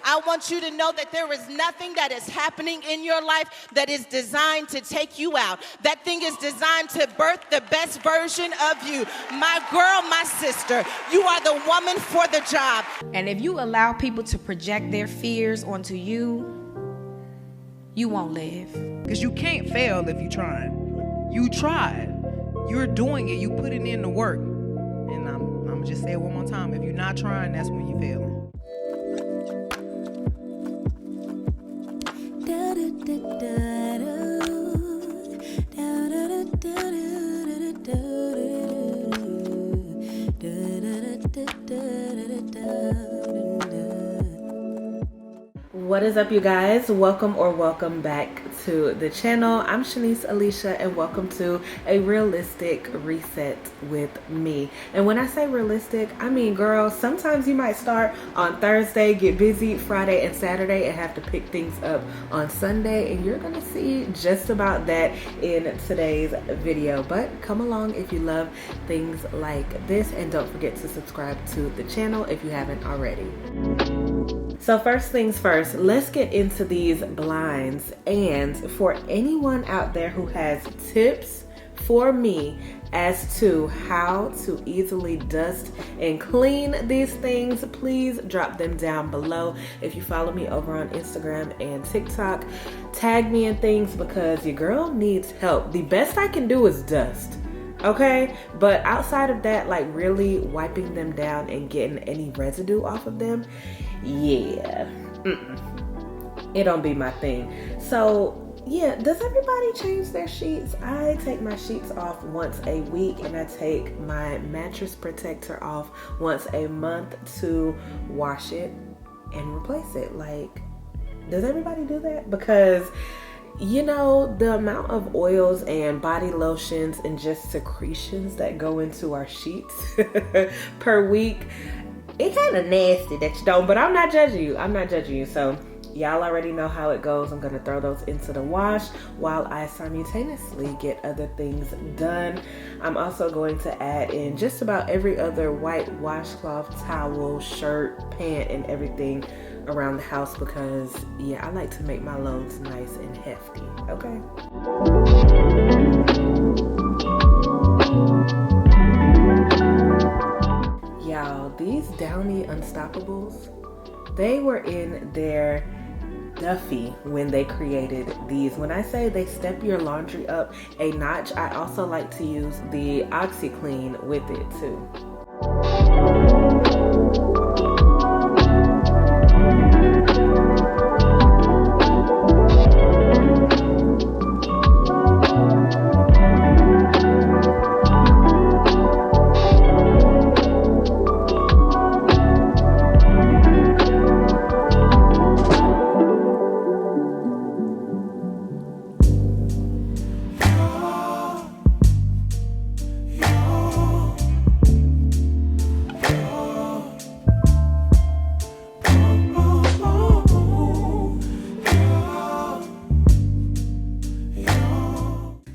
I want you to know that there is nothing that is happening in your life that is designed to take you out. That thing is designed to birth the best version of you. My girl, my sister, you are the woman for the job. And if you allow people to project their fears onto you, you won't live. Because you can't fail if you're trying. You tried. You're doing it. You putting in the work. And I'm going to just say it one more time. If you're not trying, that's when you're failing. What is up, you guys? Welcome back to the channel. I'm ShaniceAlisha, and welcome to a realistic reset with me. And when I say realistic, I mean, girl, sometimes you might start on Thursday, get busy Friday and Saturday, and have to pick things up on Sunday, and you're gonna see just about that in today's video. But come along if you love things like this, and don't forget to subscribe to the channel if you haven't already. So first things first, let's get into these blinds. And for anyone out there who has tips for me as to how to easily dust and clean these things, please drop them down below. If you follow me over on Instagram and TikTok, tag me in things, because your girl needs help. The best I can do is dust. Okay, but outside of that, like really wiping them down and getting any residue off of them, yeah, it don't be my thing. So yeah, does everybody change their sheets? I take my sheets off once a week, and I take my mattress protector off once a month to wash it and replace it. Like, does everybody do that? Because you know, the amount of oils and body lotions and just secretions that go into our sheets per week, it kind of nasty that you don't, but I'm not judging you. So y'all already know how it goes. I'm gonna throw those into the wash while I simultaneously get other things done. I'm also going to add in just about every other white washcloth, towel, shirt, pant, and everything around the house, because yeah, I like to make my loads nice and hefty. Okay. Y'all, these Downy Unstoppables, they were in their Duffy when they created these. When I say they step your laundry up a notch, I also like to use the OxyClean with it too.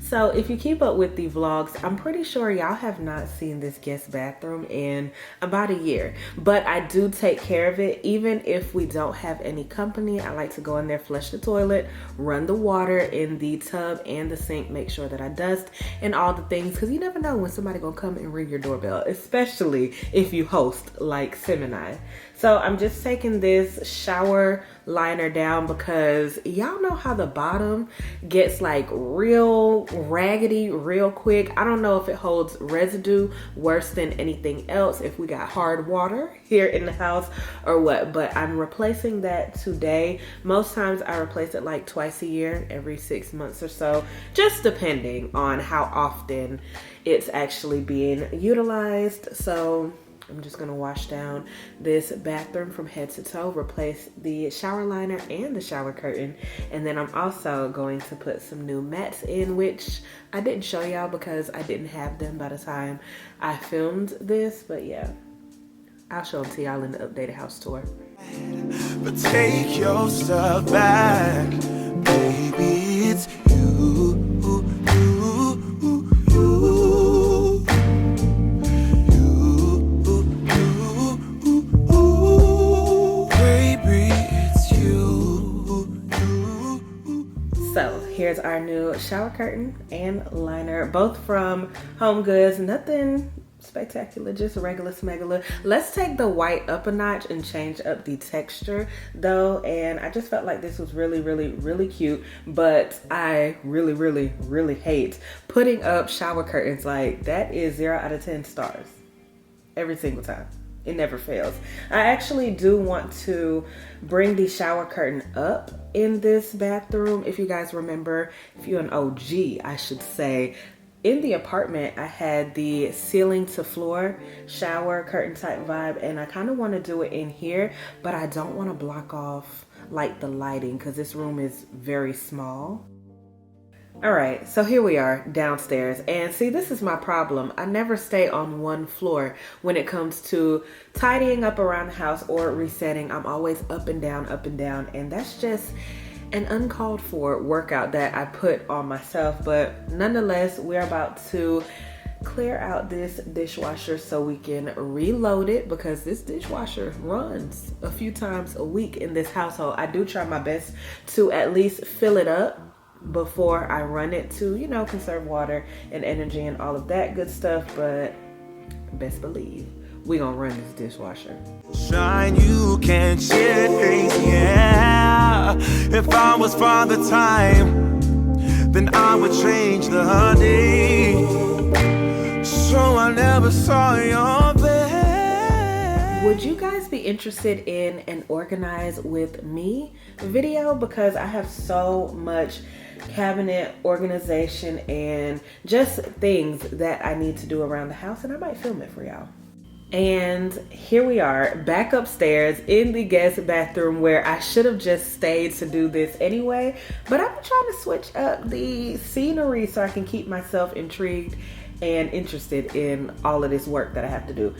So if you keep up with the vlogs, I'm pretty sure y'all have not seen this guest bathroom in about a year, but I do take care of it. Even if we don't have any company, I like to go in there, flush the toilet, run the water in the tub and the sink, make sure that I dust and all the things, because you never know when somebody gonna come and ring your doorbell, especially if you host like Sim and I. So I'm just taking this shower liner down, because y'all know how the bottom gets like real raggedy real quick. I don't know if it holds residue worse than anything else, if we got hard water here in the house or what, but I'm replacing that today. Most times I replace it like twice a year, every 6 months or so, just depending on how often it's actually being utilized. So I'm just gonna wash down this bathroom from head to toe, replace the shower liner and the shower curtain, and then I'm also going to put some new mats in, which I didn't show y'all because I didn't have them by the time I filmed this, but yeah, I'll show them to y'all in the updated house tour. But take your stuff back, baby, it's you. Baby, So here's our new shower curtain and liner, both from Home Goods. Nothing spectacular, just regular smegular. Let's take the white up a notch and change up the texture though. And I just felt like this was really cute, but I really hate putting up shower curtains. Like, that is 0 out of 10 stars every single time. It never fails. I actually do want to bring the shower curtain up in this bathroom. If you guys remember, if you're an OG, I should say, in the apartment, I had the ceiling to floor shower curtain type vibe, and I kind of want to do it in here, but I don't want to block off like the lighting because this room is very small. All right, so here we are downstairs, and see, this is my problem. I never stay on one floor when it comes to tidying up around the house or resetting. I'm always up and down, and that's just an uncalled for workout that I put on myself. But nonetheless, we're about to clear out this dishwasher so we can reload it, because this dishwasher runs a few times a week in this household. I do try my best to at least fill it up before I run it to, you know, conserve water and energy and all of that good stuff, but best believe we gonna run this dishwasher. Shine, you can change, yeah. If I was Father Time, then I would change the day, so I never saw your face. Would you guys be interested in an organize with me video? Because I have so much cabinet organization and just things that I need to do around the house, and I might film it for y'all. And here we are back upstairs in the guest bathroom, where I should have just stayed to do this anyway, but I'm trying to switch up the scenery so I can keep myself intrigued and interested in all of this work that I have to do.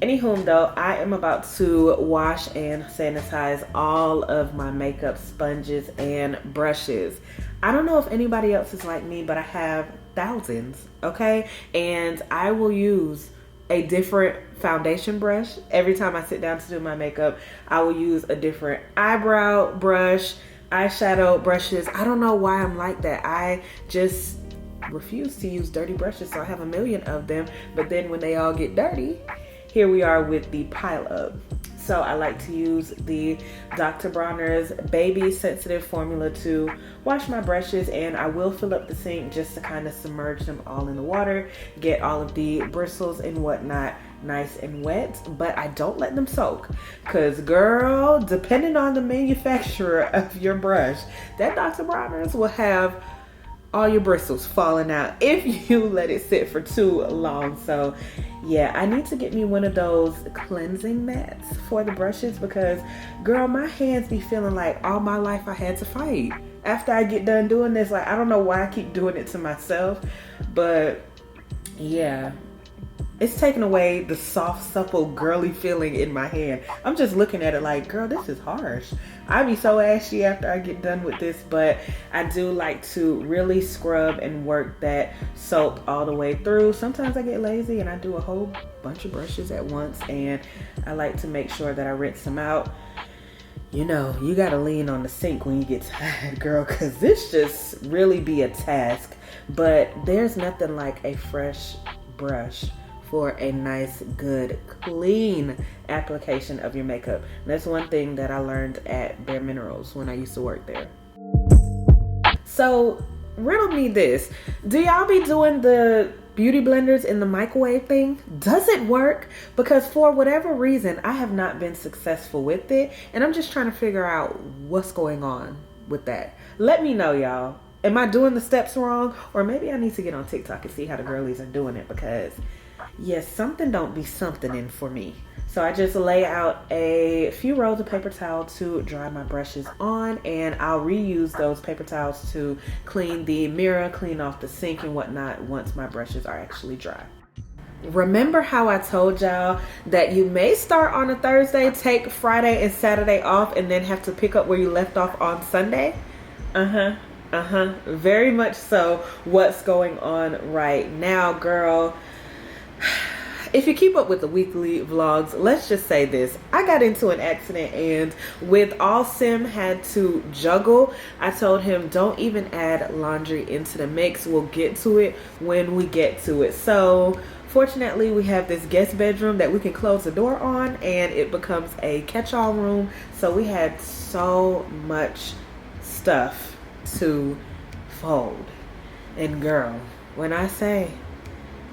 Anywho though, I am about to wash and sanitize all of my makeup sponges and brushes. I don't know if anybody else is like me, but I have thousands, okay? And I will use a different foundation brush every time I sit down to do my makeup. I will use a different eyebrow brush, eyeshadow brushes. I don't know why I'm like that. I just refuse to use dirty brushes, so I have a million of them. But then when they all get dirty, here we are with the pile up. So I like to use the Dr. Bronner's Baby Sensitive Formula to wash my brushes, and I will fill up the sink just to kind of submerge them all in the water, get all of the bristles and whatnot nice and wet, but I don't let them soak, because girl, depending on the manufacturer of your brush, that Dr. Bronner's will have all your bristles falling out if you let it sit for too long. So yeah, I need to get me one of those cleansing mats for the brushes, because girl, my hands be feeling like all my life I had to fight after I get done doing this. Like, I don't know why I keep doing it to myself, but yeah, it's taking away the soft, supple, girly feeling in my hand. I'm just looking at it like, girl, this is harsh. I be so ashy after I get done with this, but I do like to really scrub and work that soap all the way through. Sometimes I get lazy and I do a whole bunch of brushes at once, and I like to make sure that I rinse them out. You know, you gotta lean on the sink when you get tired, girl, because this just really be a task. But there's nothing like a fresh brush for a nice, good, clean application of your makeup. And that's one thing that I learned at Bare Minerals when I used to work there. So riddle me this. Do y'all be doing the beauty blenders in the microwave thing? Does it work? Because for whatever reason, I have not been successful with it, and I'm just trying to figure out what's going on with that. Let me know, y'all. Am I doing the steps wrong? Or maybe I need to get on TikTok and see how the girlies are doing it, because yes, something don't be something in for me. So I just lay out a few rolls of paper towel to dry my brushes on, and I'll reuse those paper towels to clean the mirror, clean off the sink and whatnot once my brushes are actually dry. Remember how I told y'all that you may start on a Thursday, take Friday and Saturday off, and then have to pick up where you left off on Sunday? Very much so what's going on right now, girl. if you keep up with the weekly vlogs, let's just say this. I got into an accident, and with all Sim had to juggle, I told him don't even add laundry into the mix. We'll get to it when we get to it. So fortunately, we have this guest bedroom that we can close the door on, and it becomes a catch-all room. So we had so much stuff to fold. And girl, when I say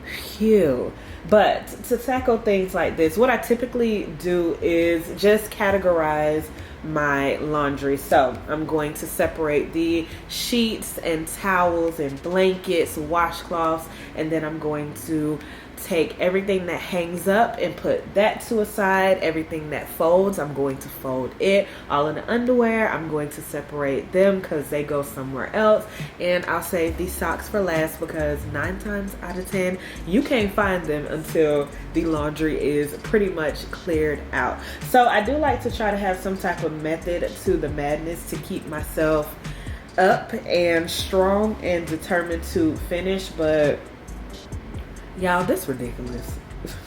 phew. But to tackle things like this, what I typically do is just categorize my laundry. So I'm going to separate the sheets and towels and blankets, washcloths, and then I'm going to take everything that hangs up and put that to a side. Everything that folds, I'm going to fold it. All in the underwear, I'm going to separate them because they go somewhere else. And I'll save these socks for last because 9 times out of 10, you can't find them until the laundry is pretty much cleared out. So I do like to try to have some type of method to the madness to keep myself up and strong and determined to finish. But y'all, this ridiculous.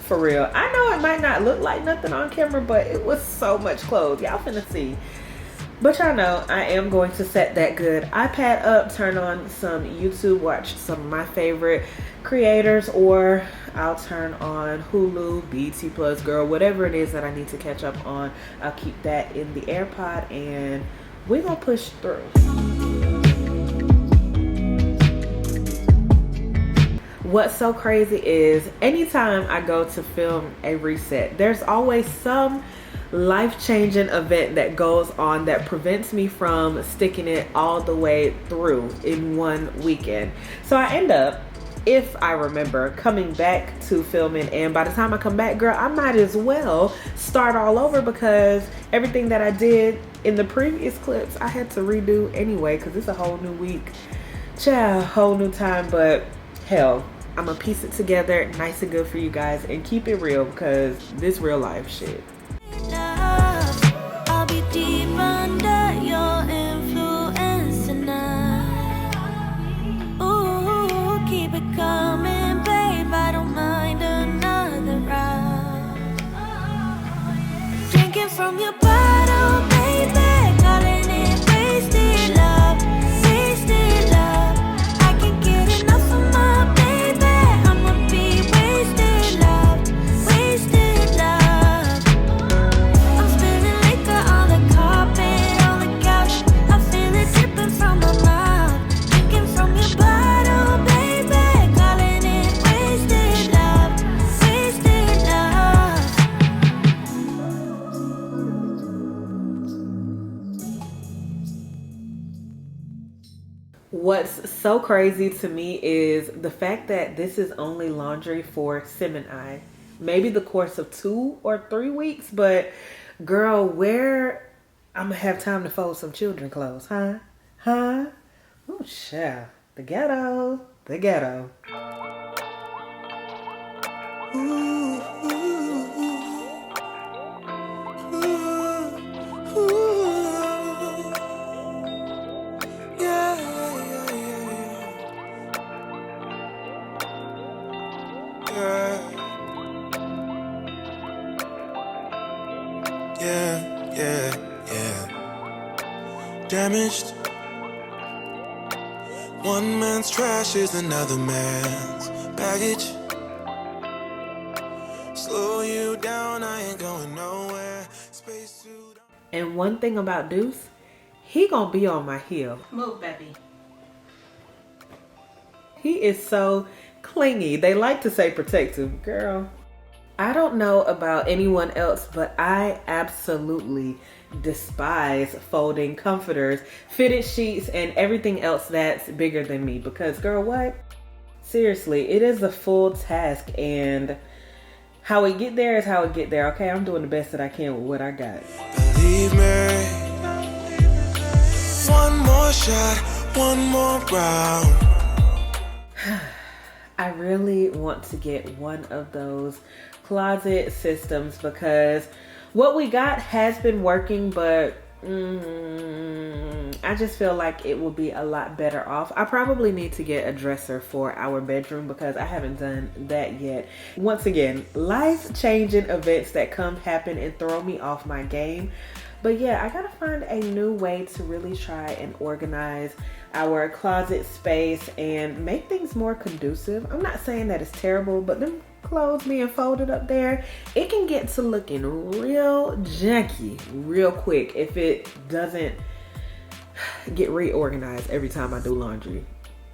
For real. I know it might not look like nothing on camera, but it was so much clothes. Y'all finna see. But y'all know I am going to set that good iPad up, turn on some YouTube, watch some of my favorite creators, or I'll turn on Hulu, BT Plus, girl, whatever it is that I need to catch up on. I'll keep that in the AirPod and we're gonna push through. What's so crazy is anytime I go to film a reset, there's always some life-changing event that goes on that prevents me from sticking it all the way through in one weekend. So I end up, if I remember, coming back to filming, and by the time I come back, girl, I might as well start all over because everything that I did in the previous clips I had to redo anyway because it's a whole new week. Child, whole new time. But hell, I'm gonna piece it together nice and good for you guys and keep it real because this real life shit. I'll be deep under your influence tonight. Ooh, keep it coming, babe. I don't mind another round. Drinking from your bottle, baby, calling it wasted love, wasted love. I can't get enough of my baby. I'ma be wasted love, wasted love. I'm spilling liquor on the carpet, on the couch. I feel it dripping from my mouth. Drinking from your bottle, baby, calling it wasted love, wasted love. What's so crazy to me is the fact that this is only laundry for Sim and I. Maybe the course of 2 or 3 weeks, but girl, where I'm gonna have time to fold some children clothes, huh? Huh? Oh, child. The ghetto. The ghetto. Damaged. One man's trash is another man's baggage. Slow you down, I ain't going nowhere. Spacesuit. And one thing about Deuce, he gonna be on my heel. Move, baby. He is so clingy. They like to say protective. Girl, I don't know about anyone else, but I absolutely despise folding comforters, fitted sheets, and everything else that's bigger than me. Because girl, what? Seriously, it is a full task, and how we get there is how we get there. Okay, I'm doing the best that I can with what I got. Believe me. One more shot, one more round. I really want to get one of those closet systems because what we got has been working, but I just feel like it will be a lot better off. I probably need to get a dresser for our bedroom because I haven't done that yet. Once again, life-changing events that happen and throw me off my game. But yeah, I gotta find a new way to really try and organize our closet space and make things more conducive. I'm not saying that it's terrible, but them clothes being folded up there, it can get to looking real janky real quick if it doesn't get reorganized every time I do laundry,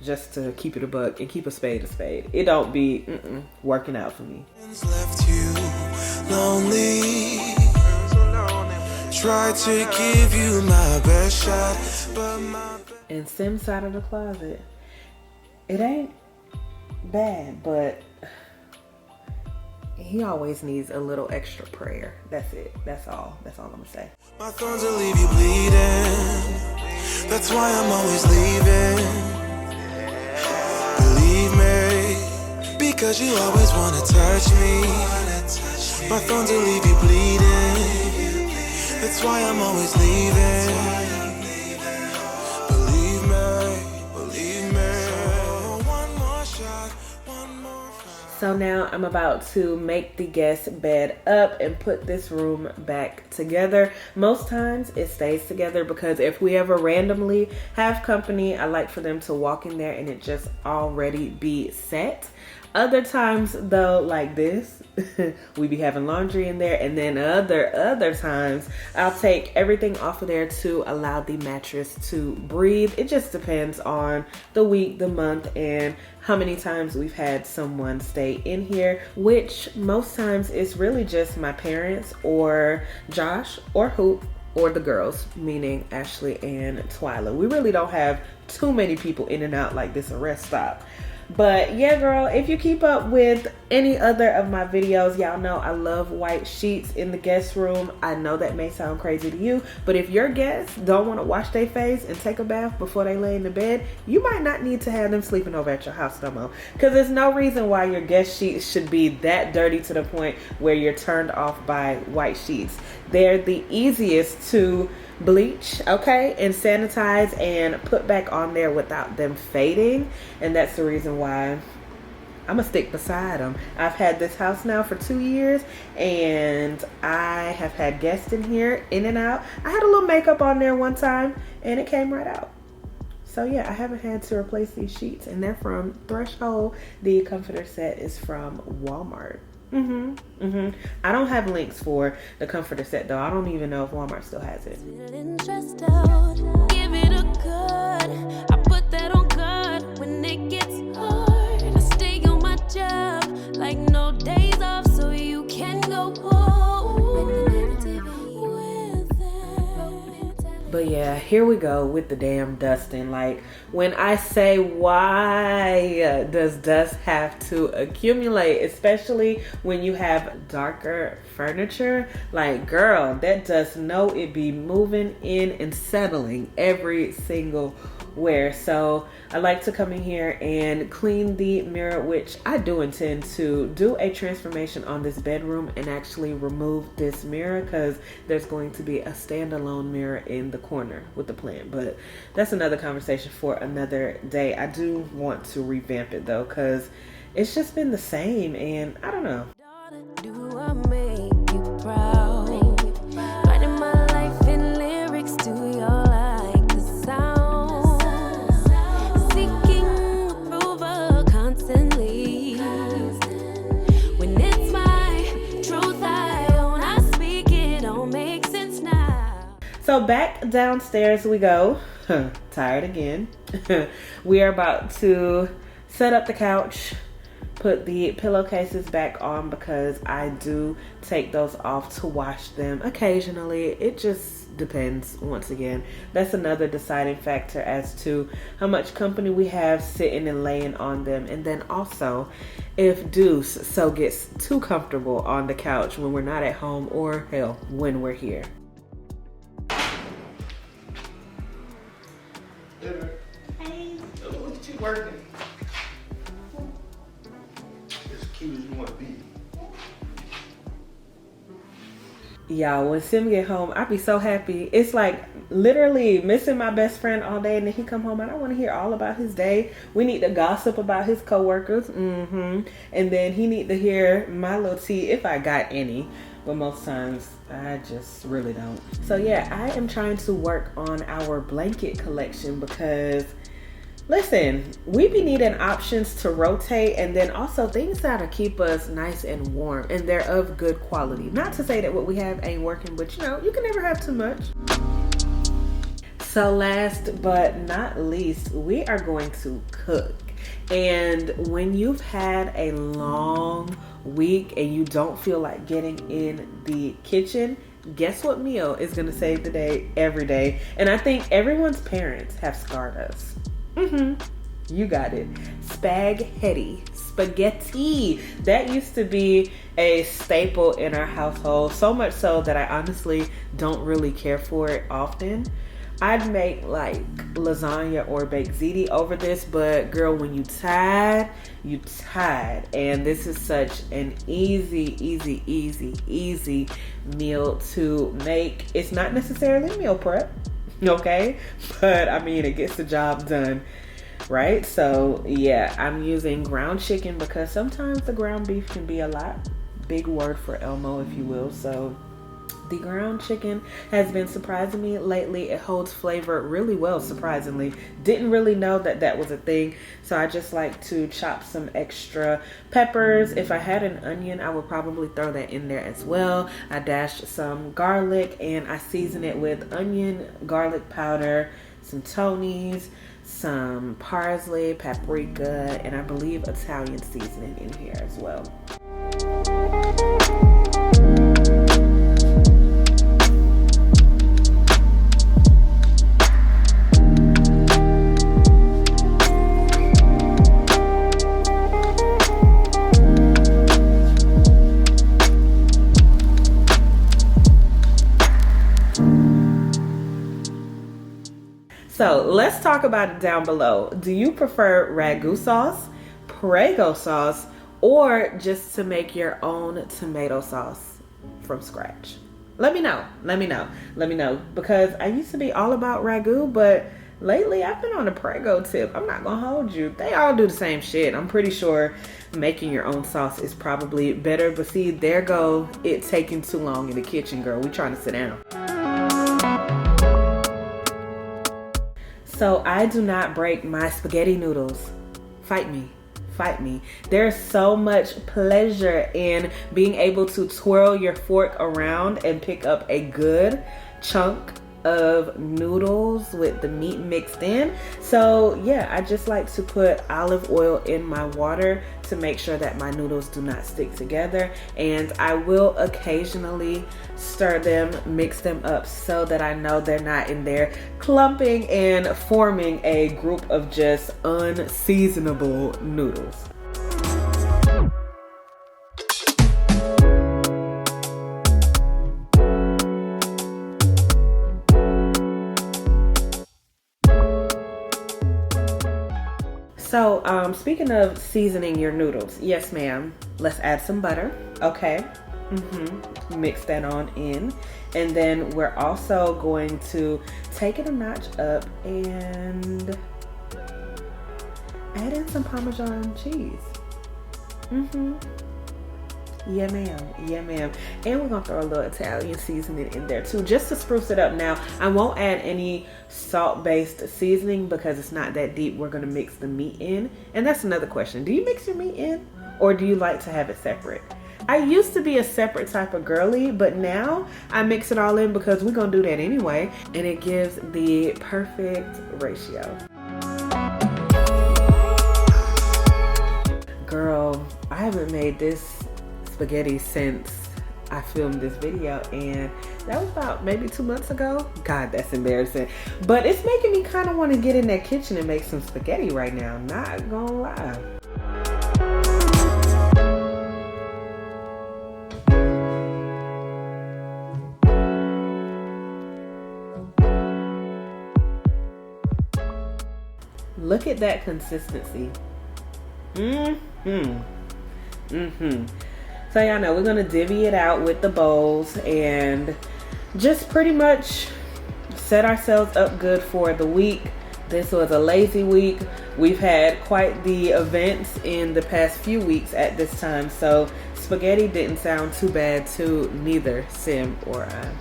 just to keep it a buck and keep a spade a spade. It don't be working out for me. Left you lonely. Try to give you my best shot, but And Sim's side of the closet, it ain't bad, but he always needs a little extra prayer. That's it. That's all I'm gonna say. my thorns will leave you bleeding. That's why I'm always leaving. Believe me, because you always wanna touch me. My thorns will leave you bleeding. That's why I'm always leaving. Believe me. One more shot, one more fight. So now I'm about to make the guest bed up and put this room back together. Most times it stays together because if we ever randomly have company, I like for them to walk in there and it just already be set. Other times though, like this, we be having laundry in there, and then other times I'll take everything off of there to allow the mattress to breathe. It just depends on the week, the month, and how many times we've had someone stay in here, which most times is really just my parents or Josh or Hoop or the girls, meaning Ashley and Twyla. We really don't have too many people in and out like this a rest stop. But yeah, girl, if you keep up with any other of my videos, y'all know I love white sheets in the guest room. I know that may sound crazy to you, but if your guests don't want to wash their face and take a bath before they lay in the bed, you might not need to have them sleeping over at your house no more. Because there's no reason why your guest sheets should be that dirty to the point where you're turned off by white sheets. They're the easiest to bleach, okay, and sanitize and put back on there without them fading, and that's the reason why I'm gonna stick beside them. I've had this house now for 2 years and I have had guests in here in and out. I had a little makeup on there one time and it came right out. So yeah, I haven't had to replace these sheets, and they're from Threshold. The comforter set is from Walmart. I don't have links for the comforter set though. I don't even know if Walmart still has it. Feeling stressed out, give it a good. I put that on God when it gets hard. I stay on my job like no days off, so you can go home with it. But yeah, here we go with the damn dusting. Like, when I say, why does dust have to accumulate, especially when you have darker furniture? Like, girl, that dust know it be moving in and settling every single where. So I like to come in here and clean the mirror, which I do intend to do a transformation on this bedroom and actually remove this mirror, because there's going to be a standalone mirror in the corner with the plant. But that's another conversation for another day. I do want to revamp it though, because it's just been the same, and I don't know. Do I make you proud? Writing my life in lyrics, do you like the sound? Seeking approval constantly. When it's my truth, I own, I speak, it don't make sense now. So back downstairs we go. Tired again. We are about to set up the couch, put the pillowcases back on, because I do take those off to wash them occasionally. It just depends. Once again, that's another deciding factor as to how much company we have sitting and laying on them. And then also, if Deuce so gets too comfortable on the couch when we're not at home, or hell, when we're here. Hey. Look at you working. As cute as you want to be. Y'all, when Sim get home, I be so happy. It's like literally missing my best friend all day, and then he come home and I want to hear all about his day. We need to gossip about his coworkers, and then he need to hear my little tea if I got any. But most times I just really don't. So yeah, I am trying to work on our blanket collection because listen, we be needing options to rotate, and then also things that'll keep us nice and warm, and they're of good quality. Not to say that what we have ain't working, but you know, you can never have too much. So last but not least, we are going to cook. And when you've had a long week and you don't feel like getting in the kitchen, guess what meal is gonna save the day every day? And I think everyone's parents have scarred us. You got it. Spaghetti. That used to be a staple in our household, so much so that I honestly don't really care for it often. I'd make like lasagna or baked ziti over this, but girl, when you tired. And this is such an easy meal to make. It's not necessarily meal prep, okay? But I mean, it gets the job done, right? So yeah, I'm using ground chicken because sometimes the ground beef can be a lot. Big word for Elmo, if you will. So the ground chicken has been surprising me lately. It holds flavor really well, surprisingly. Didn't really know that that was a thing. So I just like to chop some extra peppers. If I had an onion, I would probably throw that in there as well. I dashed some garlic and I season it with onion, garlic powder, some Tony's, some parsley, paprika, and I believe Italian seasoning in here as well. So let's talk about it down below. Do you prefer ragu sauce, Prego sauce, or just to make your own tomato sauce from scratch? Let me know. Because I used to be all about ragu, but lately I've been on a Prego tip. I'm not gonna hold you. They all do the same shit. I'm pretty sure making your own sauce is probably better, but see, there go it taking too long in the kitchen, girl. We trying to sit down. So I do not break my spaghetti noodles. Fight me. There's so much pleasure in being able to twirl your fork around and pick up a good chunk of noodles with the meat mixed in. So yeah, I just like to put olive oil in my water to make sure that my noodles do not stick together, and I will occasionally stir them, mix them up so that I know they're not in there clumping and forming a group of just unseasonable noodles. So, speaking of seasoning your noodles, yes ma'am, let's add some butter, okay? Mix that on in. And then we're also going to take it a notch up and add in some Parmesan cheese. Yeah ma'am. And we're gonna throw a little Italian seasoning in there too, just to spruce it up. Now, I won't add any salt-based seasoning because it's not that deep. We're gonna mix the meat in. And that's another question. Do you mix your meat in, or do you like to have it separate? I used to be a separate type of girly, but now I mix it all in because we're gonna do that anyway, and it gives the perfect ratio. Girl, I haven't made this spaghetti since I filmed this video, and that was about maybe 2 months ago. God, that's embarrassing, but it's making me kind of want to get in that kitchen and make some spaghetti right now, not gonna lie. Look at that consistency. So y'all know we're gonna divvy it out with the bowls and just pretty much set ourselves up good for the week. This was a lazy week. We've had quite the events in the past few weeks at this time, so spaghetti didn't sound too bad to neither Sim or I.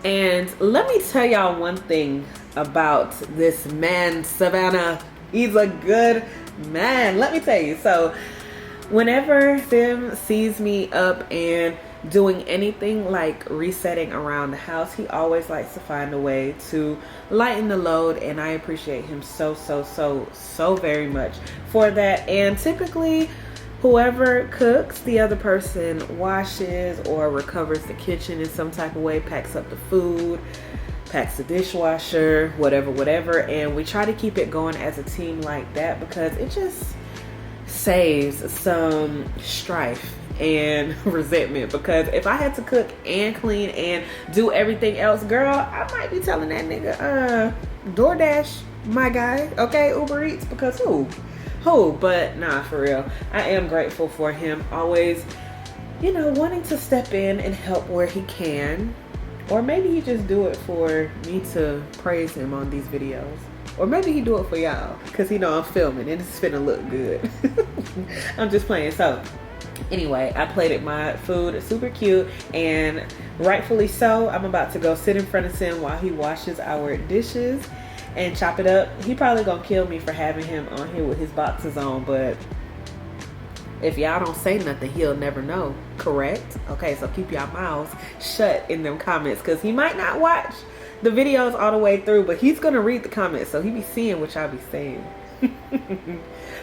And let me tell y'all one thing about this man, Savannah. He's a good man, let me tell you. So whenever Sim sees me up and doing anything like resetting around the house, he always likes to find a way to lighten the load, and I appreciate him so very much for that. And typically whoever cooks, the other person washes or recovers the kitchen in some type of way, packs up the food, packs the dishwasher, whatever, and we try to keep it going as a team like that because it just saves some strife and resentment. Because if I had to cook and clean and do everything else, girl, I might be telling that nigga, DoorDash, my guy, okay, Uber Eats, because who? But nah, for real, I am grateful for him always, you know, wanting to step in and help where he can. Or maybe he just do it for me to praise him on these videos. Or maybe he do it for y'all because he know I'm filming and it's finna look good. I'm just playing. So anyway, I plated my food super cute, and rightfully so. I'm about to go sit in front of Sim while he washes our dishes and chop it up. He probably gonna kill me for having him on here with his boxes on, but if y'all don't say nothing, he'll never know, correct? Okay, so keep y'all mouths shut in them comments, because he might not watch the videos all the way through, but he's gonna read the comments, so he be seeing what y'all be saying.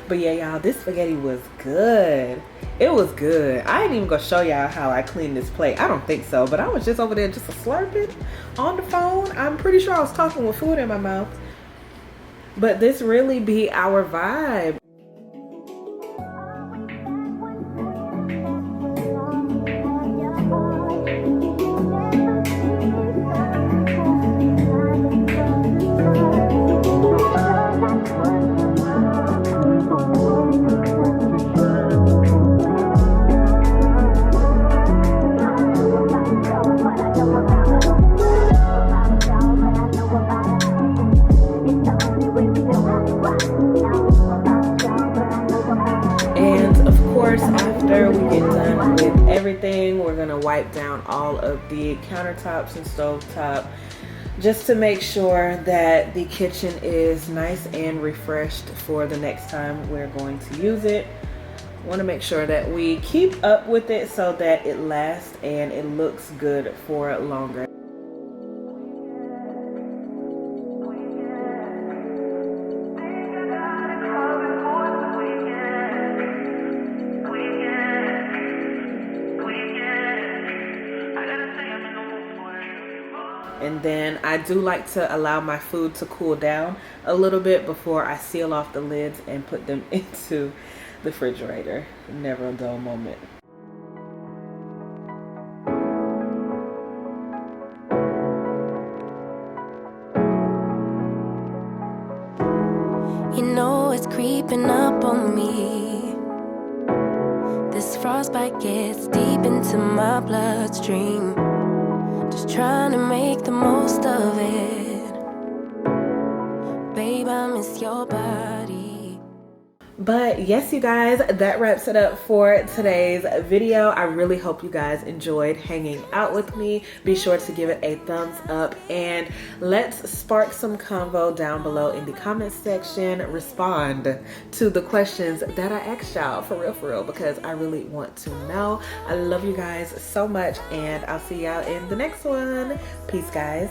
But yeah, y'all, this spaghetti was good. It was good. I ain't even gonna show y'all how I cleaned this plate. I don't think so, but I was just over there just slurping on the phone. I'm pretty sure I was talking with food in my mouth. But this really be our vibe. After we get done with everything, we're gonna wipe down all of the countertops and stovetop just to make sure that the kitchen is nice and refreshed for the next time we're going to use it. Want to make sure that we keep up with it so that it lasts and it looks good for longer. And then I do like to allow my food to cool down a little bit before I seal off the lids and put them into the refrigerator. Never a dull moment. You know it's creeping up on me. This frostbite gets deep into my bloodstream. Just trying to make the most of it. Babe, I miss your body. But yes, you guys, that wraps it up for today's video. I really hope you guys enjoyed hanging out with me. Be sure to give it a thumbs up and let's spark some convo down below in the comments section. Respond to the questions that I asked y'all, for real, because I really want to know. I love you guys so much, and I'll see y'all in the next one. Peace, guys.